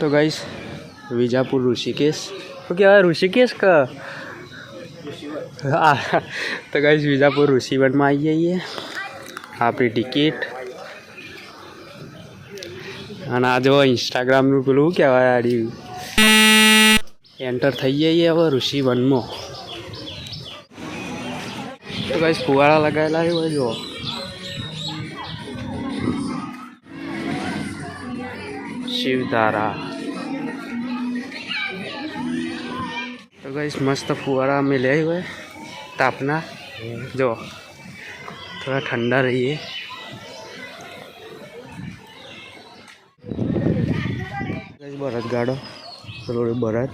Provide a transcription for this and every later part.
तो गाइस विजापुर ऋषिकेश तो क्या है ऋषिकेश का तो गाइस विजापुर ऋषिवन में आई जाइए आपकी टिकट અને આ જો ઇન્સ્ટાગ્રામનું પેલું કહેવાય આડી એન્ટર થઈ જઈએ હવે ઋષિવનમાં તો ગાઈસ ફુવારા લગાવેલા હોય જો શિવધારા तो गाइस मस्त फुवारा में ले हुए तापना जो थोड़ा ठंडा रही है बरत गाड़ो थोड़ी बरत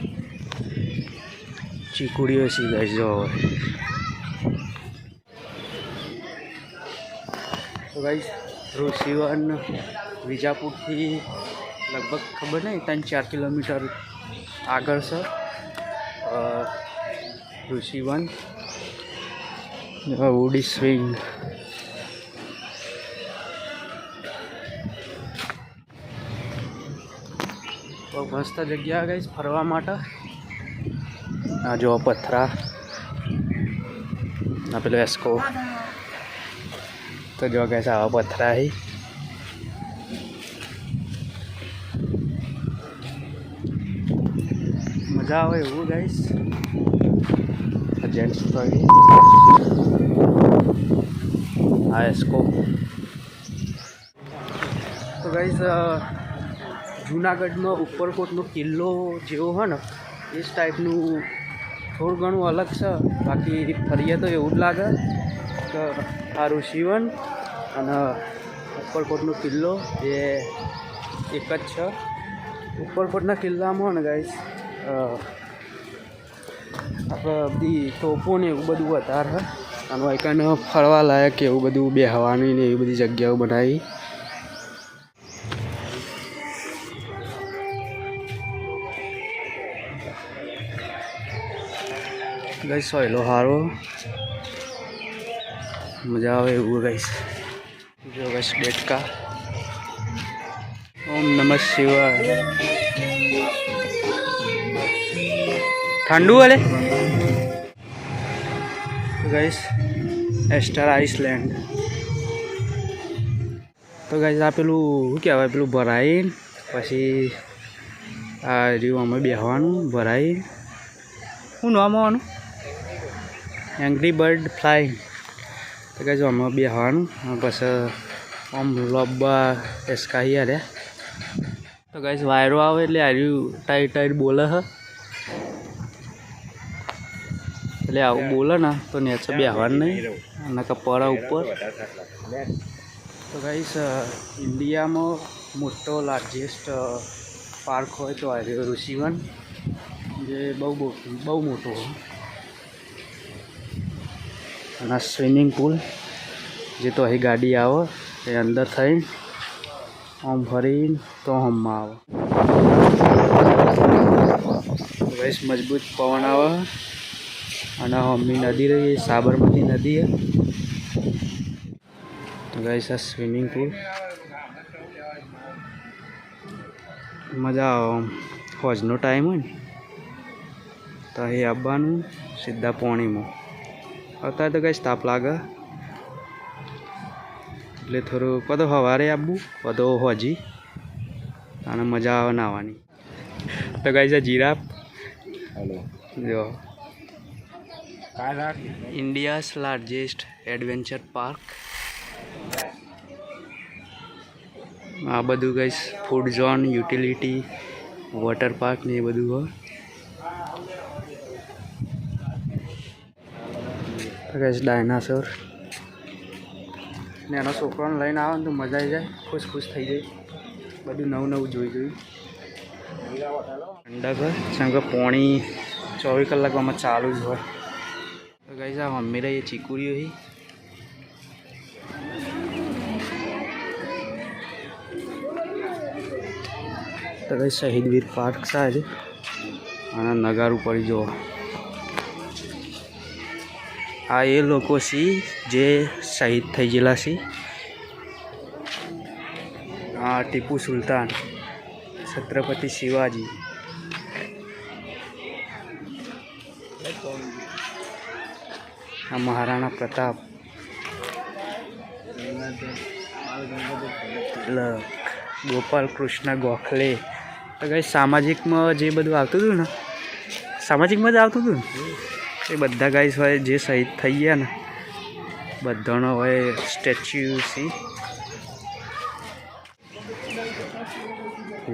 चीकुड़ी सी गाइस जो तो गाइस ऋषिवन विजापुर थी लगभग खबर नहीं 3-4 किलोमीटर आगर से ऋषिवन वुडी स्विंग तो मस्त जगह गई फरवा माटे आ जो पथरा आ पेलो एस्को तो जो गए आवा पथरा ही मजा आवे एवं गाइस जेंट्स आ एस्को तो गाइस जूनागढ़ में उपरकोटनो किल्लो जेवो है ना इस टाइपनु थोड़ू घणुं अलग से बाकी फरीए तो एवं ज लागे कि आ ऋषिवन अने उपरकोटनो किल्लो ये एक ज छे। उपरकोटना किल्लामां ने गाइस આપણે બધી તોપો ને એવું બધું વધારે છે અને એકને ફરવા લાયક એવું બધું બેહવાની ને એવી બધી જગ્યાઓ બનાવી गाइस सोयलो हारो मजा आवे एवं गाइस जो गाइस डेटका ओम नमः शिवाय ठंडू वाले गाइस एस्टर आइसलैंड तो गाइस आ पेलू શું કહેવાય પેલું ભરાઈ પછી આ રહ્યું અમે બેહવાનું ભરાઈ શું નામ આવવાનું એંગ્રી બર્ડ ફ્લાઇંગ તો ગાઈસ અમે બેહવાનું પછી આમ લોબા એસ્કાઈ આરે તો ગાઈસ વાયરો આવે એટલે આ રહ્યું ટાઈટ ટાઈટ બોલે છે એટલે આવું બોલે ને તો નેચે બેહવાનું નહીં અને કપડા ઉપર તો ગાઈસ ઇન્ડિયામાં મોટો લાર્જેસ્ટ પાર્ક હોય તો આ ઋષિવન જે બહુ મોટો હોય અને સ્વિમિંગ પૂલ જે તો અહીં ગાડી આવે એ અંદર થઈને આમ ફરીને તો હમમાં આવે ગાઈસ મજબૂત પવન આવે અને હમની नदी रही है साबरमती नदी है तो गाइस आ स्विमिंग पूल मजा फौजनो टाइम हो तो अँ आवानू सीधा पानी में आता तो गाइस ताप लागे એટલે થોડું કદો સવારે આવવું કદો હોજી અને મજા આવે નાવાની તો ગાઈસ આ જીરાફ જો इंडिया's लार्जेस्ट एडवेंचर पार्क आ बधु guys food zone utility water park ने बधु हो गाइस डायनासोर ने एना छोकराने लईने आवे तो मजा आई जाए खुश खुश थई जाए बधु नवुं नवुं जोई जोई ठंडक संग पानी 24 कलाक में चालू ज होय तो गाइस आ मेरा ये चीकुड़ी ही तो गाइस शहीद वीर पार्क से आज आना नगारू पड़ी जो आ ये लोग सी जे शहीद थई गेला सी टीपू सुल्तान છત્રપતિ શિવાજી. આ મહારાણા પ્રતાપ. ગોપાલ કૃષ્ણ ગોખલે. તો ગાઈસ સામાજિકમાં જે બધું આવતું હતું ને, સામાજિકમાં જ આવતું હતું ને, એ બધા ગાઈસ હોય જે શહીદ થઈ ગયા ને બધાનો હોય સ્ટેચ્યુ. સી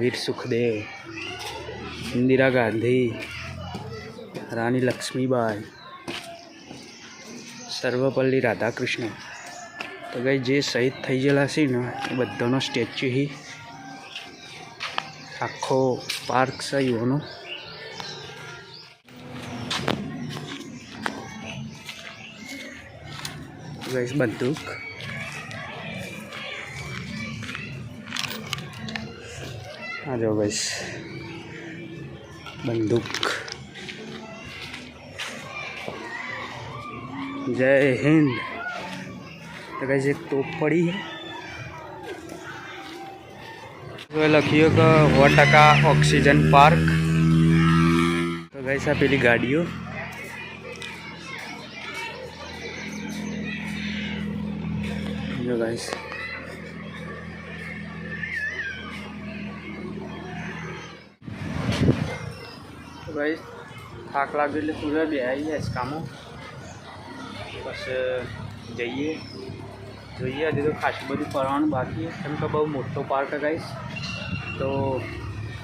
વીર સુખદેવ, ઇન્દિરા ગાંધી, રાણી લક્ષ્મીબાઈ, સર્વપલ્લી રાધાકૃષ્ણ. તો ગાઈસ જે શહીદ થઈ ગયેલા છે ને એ બધાનો સ્ટેચ્યુ હી. આખો પાર્ક છે યુવાનો. ગાઈસ બંદૂક. આ જો ગાઈસ બંદૂક. જય હિન્દ. તો ગાઈસ એક તોપ પડી है, લખ્યું કે 100% ઓક્સિજન પાર્ક. તો ગાઈસ આ પેલી ગાડીઓ. જો ગાઈસ તો ગાઈસ થાક લાગ્યો એટલે પૂરા બે આવી જાય કામો. બસ જઈએ જોઈએ. હજી તો ખાસું બધું ફરવાનું બાકી છે, કેમ કે બહુ મોટો પાર્ક છે ગાઈસ. તો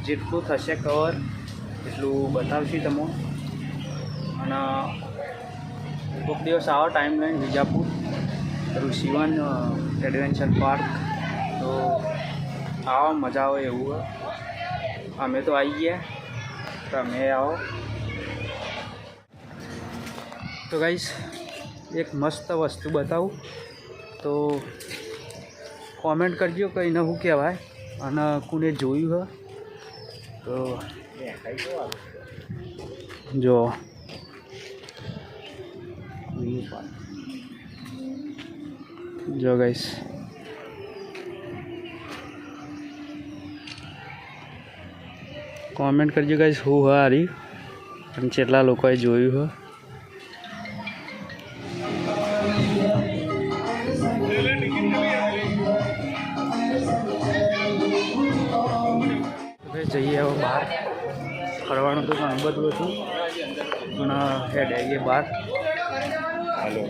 જેટલું થશે કવર એટલું બતાવશું તમને. અને કોઈક દિવસ આવો ટાઈમ લઈને વિજાપુર ઋષિવન એડવેન્ચર પાર્ક. તો આવો મજા આવે એવું. અમે તો આવી ગયા, તમે આવો. તો ગાઈસ એક મસ્ત વસ્તુ બતાવું તો કોમેન્ટ કરજો કે એને શું કહેવાય અને કોને જોયું હે. તો જો જો ગાઈસ કોમેન્ટ કરજો ગાઈસ હું હારી અને કેટલા લોકોએ જોયું હે. જઈએ હવે બહાર. ફરવાનું તો ઘણું બધું હતું પણ હેડ આવીએ બહાર. હાલો.